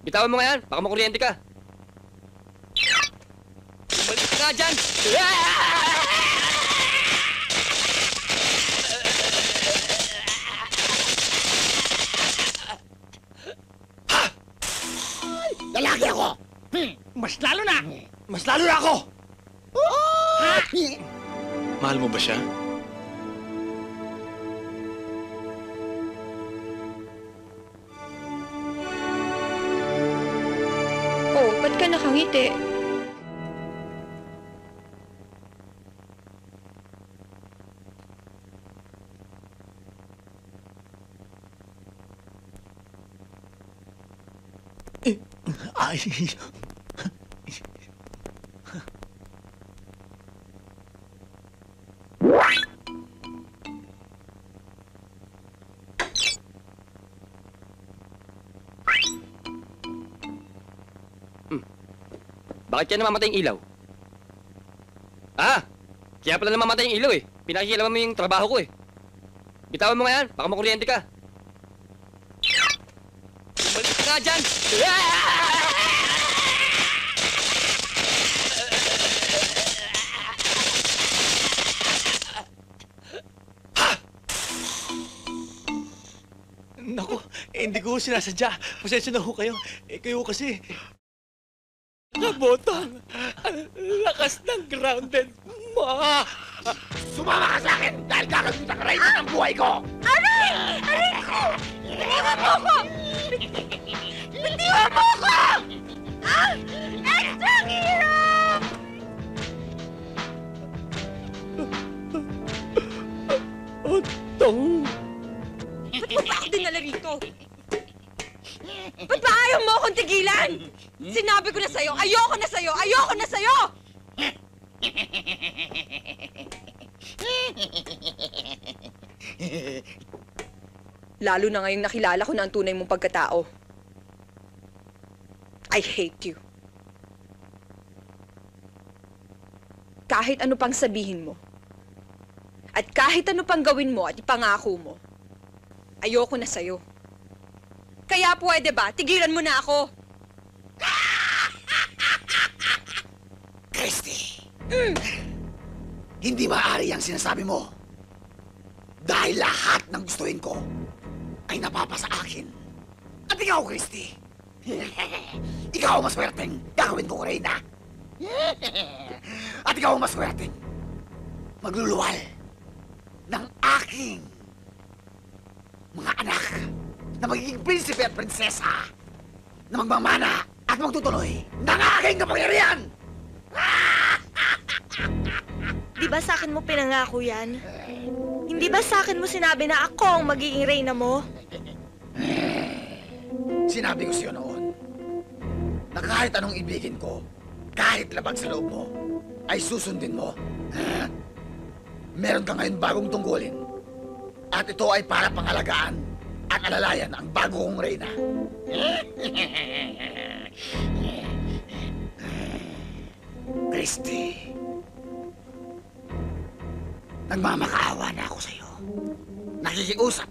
Bitawan mo nga yan, baka makuryente ka. Balik ka nga dyan! Lalaki ako! Mas lalo na! Mas lalo na ako! Mahal mo ba siya? Oh, ba't ka nakangiti? Ay... Bakit kaya namamatay yung ilaw? Ah! Kaya pala namamatay yung ilaw eh. Pinakikialaman mo yung trabaho ko eh. Bitawan mo nga yan, baka makuryente ka. Balik ka nga dyan! Naku, hindi ko sinasadya. Pasensya na ho kayo. Kayo kasi... Kabotang! Ang lakas ng grounded ma! Sumama ka sa akin dahil kakagutan ka rin ng buhay ko! Aray! Aray ko! Bitiwan mo ko! Bitiwan mo ko! Ah! Extra hirap! Otong! Ba't mo pa ako dinala rito? Ba't ba ayaw mo akong tigilan? Sinabi ko na sa'yo, ayoko na sa'yo, ayoko na sa'yo! Lalo na ngayong nakilala ko na ang tunay mong pagkatao. I hate you. Kahit ano pang sabihin mo, at kahit ano pang gawin mo at ipangako mo, ayoko na sa'yo. Kaya pwede ba, tigilan mo na ako? Christy! Hindi maaari ang sinasabi mo. Dahil lahat ng gustuhin ko ay napapasa akin. At ikaw, Christy, ikaw ang maswerteng gagawin ko, Reyna. At ikaw ang maswerteng magluluwal ng aking mga anak na magiging prinsipe at prinsesa na magmamana at magtutuloy ng aking kapangyarihan! Di ba sa akin mo pinangako yan? Hindi ba sa akin mo sinabi na ako ang magiging reyna mo? Sinabi ko sa'yo noon na kahit anong ibigin ko, kahit labag sa loob mo, ay susundin mo. Meron ka ngayon bagong tungkulin. At ito ay para pangalagaan at alalayan ang bago kong reyna. Christy, nagmamakaawa na ako sa'yo. Nakikiusap.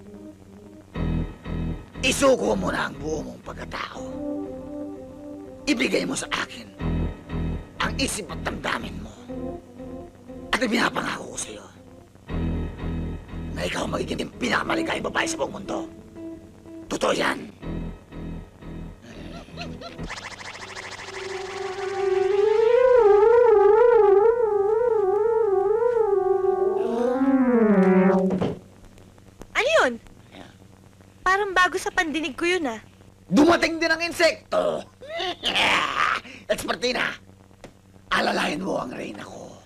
Isuko mo na ang buo mong pagkatao. Ibigay mo sa akin ang isip at damdamin mo. At ibinapangako ko sa'yo na ikaw ang magiging pinakamaligayang babae sa buong mundo. Totoo yan. Ano yun? Parang bago sa pandinig ko yun ah. Dumating din ang insekto! Expertina, alalayan mo ang reyna ko.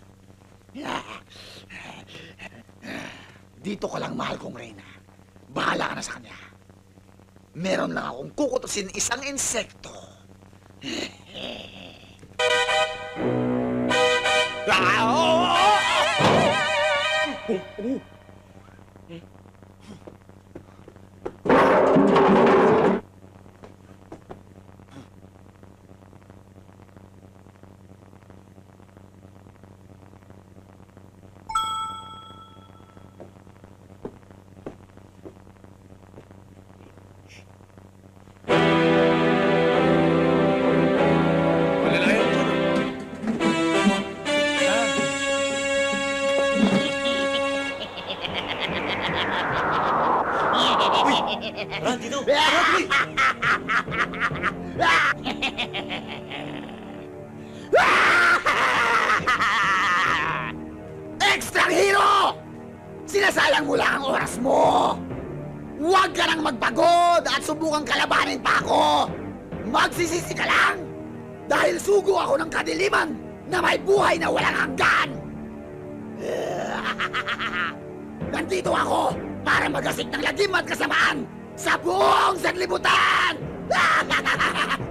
Dito ka lang, mahal kong reyna. Bahala ka na sa kanya. Meron lang akong kukutusin isang insekto. Extra hero! Sinasayang mo lang ang oras mo! Huwag ka nang magpagod at subukang kalabanin pa ako! Magsisisi ka lang! Dahil sugo ako ng kadiliman na may buhay na walang hanggan! Nandito ako para magasik ng lagim at kasamaan sa buong sanlibutan!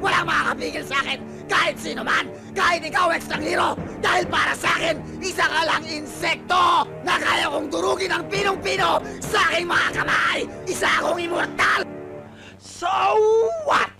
Walang makakapigil sa akin kahit sino man, kahit ikaw extrang hero, dahil para sa akin, isa ka lang insekto na kaya kong durugin ang pinong-pino sa aking mga kamay! Isa akong immortal! So what?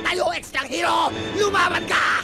Tayo, extrang hero! Lumaban ka!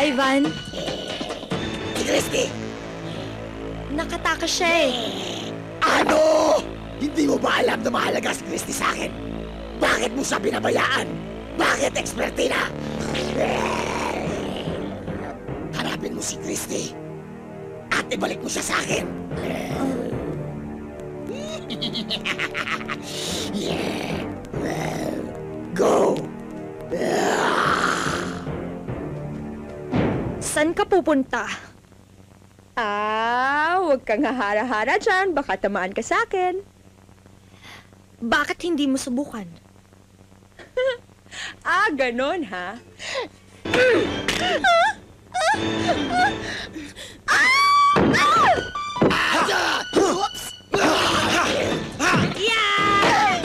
Ivan, Si Christy! nakatakas siya eh. Ano? Hindi mo ba alam na mahalaga si Christy sa akin? Bakit mo siya binabayaan? Bakit, Expertina? Hanapin mo si Christy at ibalik mo siya sa akin. Go! Saan ka pupunta? Huwag kang hahara-hara dyan. Baka tamaan ka sa akin. Bakit hindi mo subukan? Ganon ha? Oops! Yeah!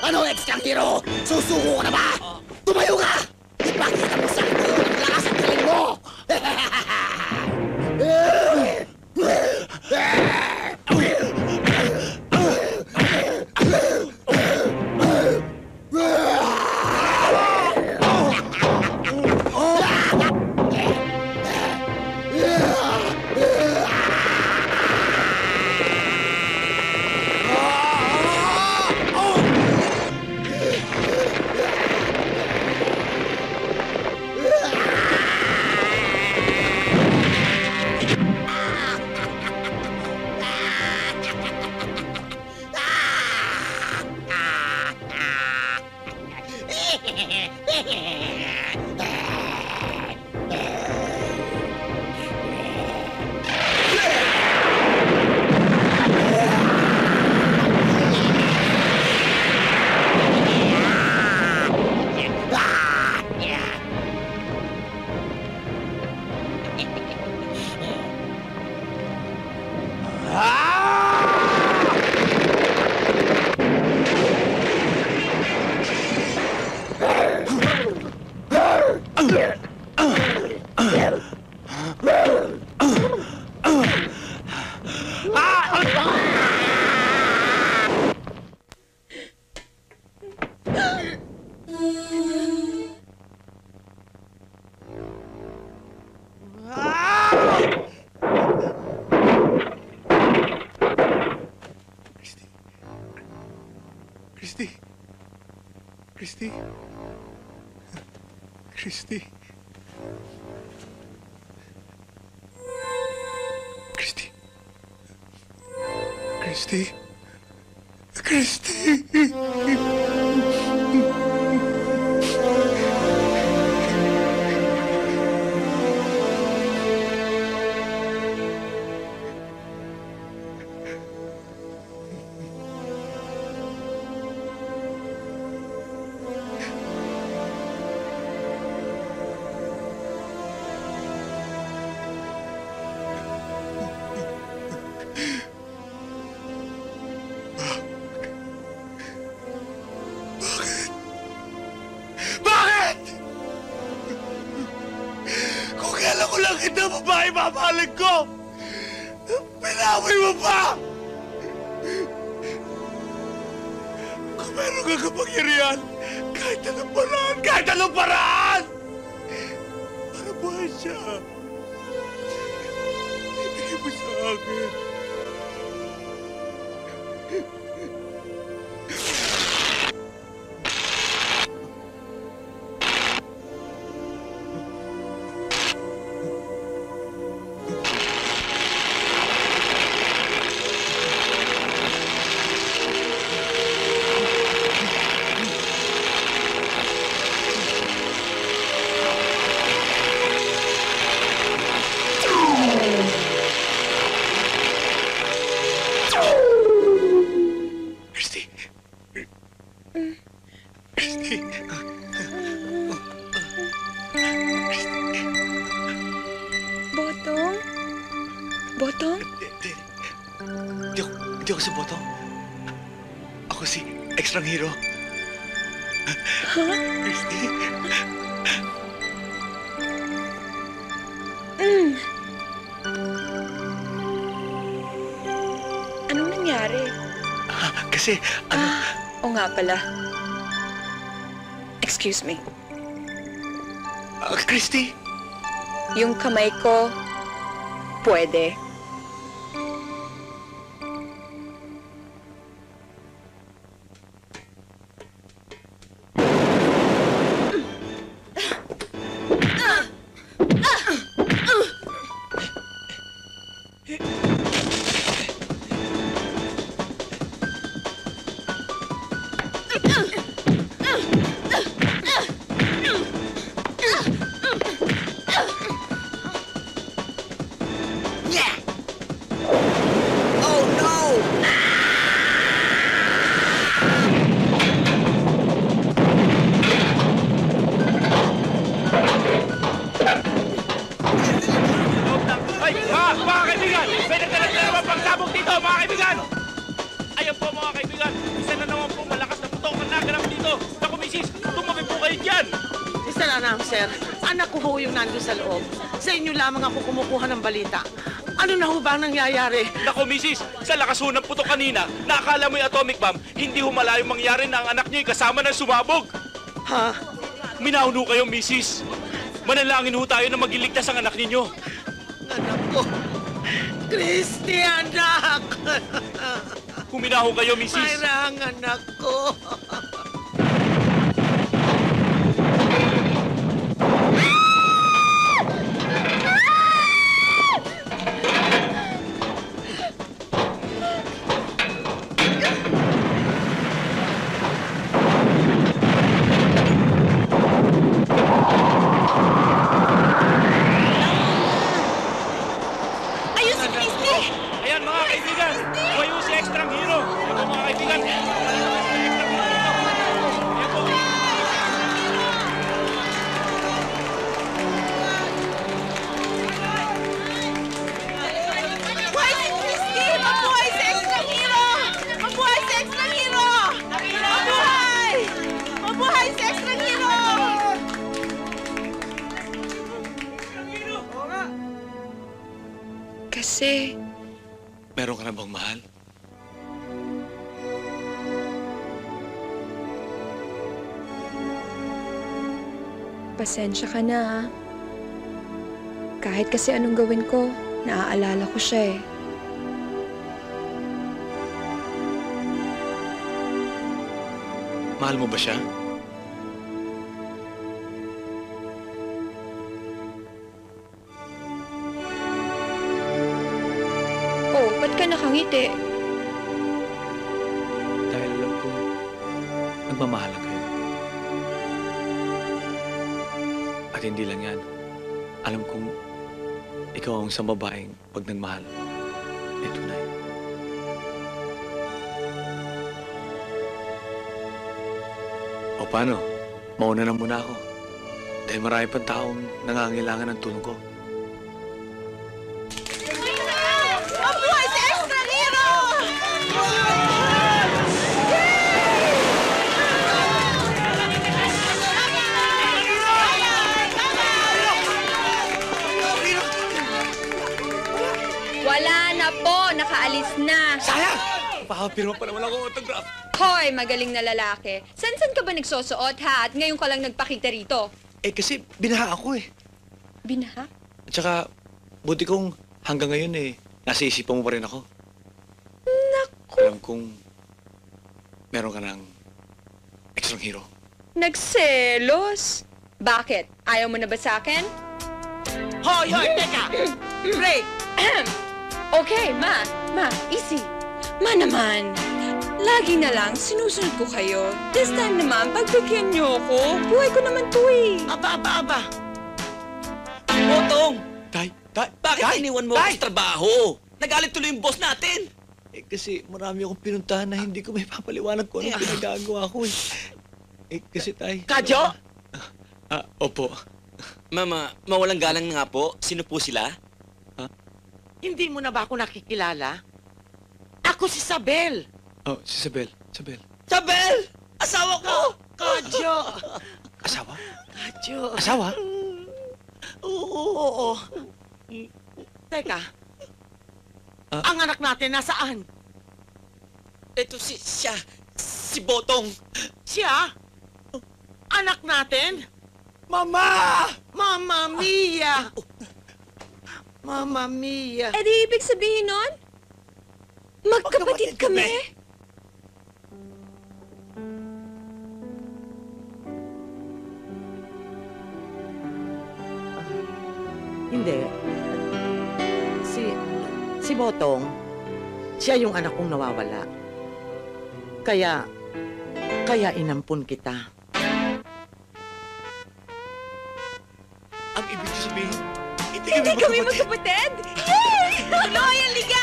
Ano, extra hero? Susuko ka na ba? Tumayo ka! Ipakita mo sa akin ngayon ang lakas at galing mo! Christy. Christy. Christy. Christy. Christy. Christy. Bakit? Kung kailan ko lang kita babae mamahalin ko, pinaway mo pa! Kung meron kang kapangyarihan, kahit anong paraan! Para buhay siya. Ibigay mo sa akin. Christy. Christy. Botong? Botong? Hindi ako si Botong. Ako si Extrang Hero. Christy. Anong nangyari? Kasi, O nga pala. Excuse me. Christy. Yung kamay ko, pwede. Sir Anam, sir. Anak ko ho yung nandun sa loob. Sa inyo lamang ako kumukuha ng balita. Ano na ho ba ang nangyayari? Nako, misis, sa lakas ho ng putok kanina, nakakala mo yung atomic bomb, hindi ho malayong mangyari na ang anak niyo ay kasama ng sumabog. Ha? Minahon ho kayo, misis. Manalangin ho tayo na magiligtas ang anak ninyo. Anak ko. Christy, anak! Huminaho kayo, misis. Mayra ang anak ko. Ayun si Christy! Ayan, mga kaibigan. Kayo si Extrang Hero. Ayan po, mga kaibigan. Ayan po. Mabuhay si Christy! Mabuhay si Extrang Hero! Mabuhay si Extrang Hero! Mabuhay! Mabuhay si Extrang Hero! Kasi, Meron ka na bang mahal? pasensya ka na ha. Kahit kasi anong gawin ko, naaalala ko siya eh. Mahal mo ba siya? Oh, ba't ka nakangiti? Dahil alam ko, nagmamahalan kayo. At hindi lang yan. Alam kong ikaw ang isang babaeng pag nagmahal ay tunay. O paano? Mauna na muna ako. Dahil marami pang taong nangangailangan ng tulong ko. Mabuhay si Extrang Hero! Wala na po, nakaalis na. Sayang! Pakapirma pa naman ako autograph. Hoy, magaling na lalaki. San ka ba nagsusuot ha? At ngayon ka lang nagpakita rito. Eh kasi binaha ako eh. Binaha? At saka, buti kong hanggang ngayon eh, nasa isipan mo pa rin ako. Naku, Alam kong meron ka ng extrang hero. nagselos. Bakit? Ayaw mo na ba sa akin? Hoy, hoy, teka! Break! Okay, ma, easy. Ma naman, lagi na lang sinusunod ko kayo. This time naman, pagbigyan niyo ako. Buhay ko naman to eh. Aba! Potong! Tay! Bakit iniwan mo ako sa trabaho? Nagalit tuloy yung boss natin. Eh kasi marami akong pinuntahan na hindi ko may papaliwanag kung anong pinagagawa ko eh. Eh kasi tay... Kadyo? Opo. Mama, mawalang galang na nga po. Sino po sila? Hindi mo na ba ako nakikilala? Ako si Sabel. Oh, si Isabel. Sabel! Asawa ko! Kadyo! Asawa? Kadyo. Asawa? Oo. Teka. Ang anak natin nasaan? Ito siya. Si Botong. Siya? Anak natin? Mama! Mamma Mia! Mamma Mia! Eh di ibig sabihin nun? Magkapatid kami? Hindi. Si Botong, siya yung anak kong nawawala. Kaya inampun kita. Ang ibig sabihin, Hindi kami magkapatid? Yay! Tuloy ang liga!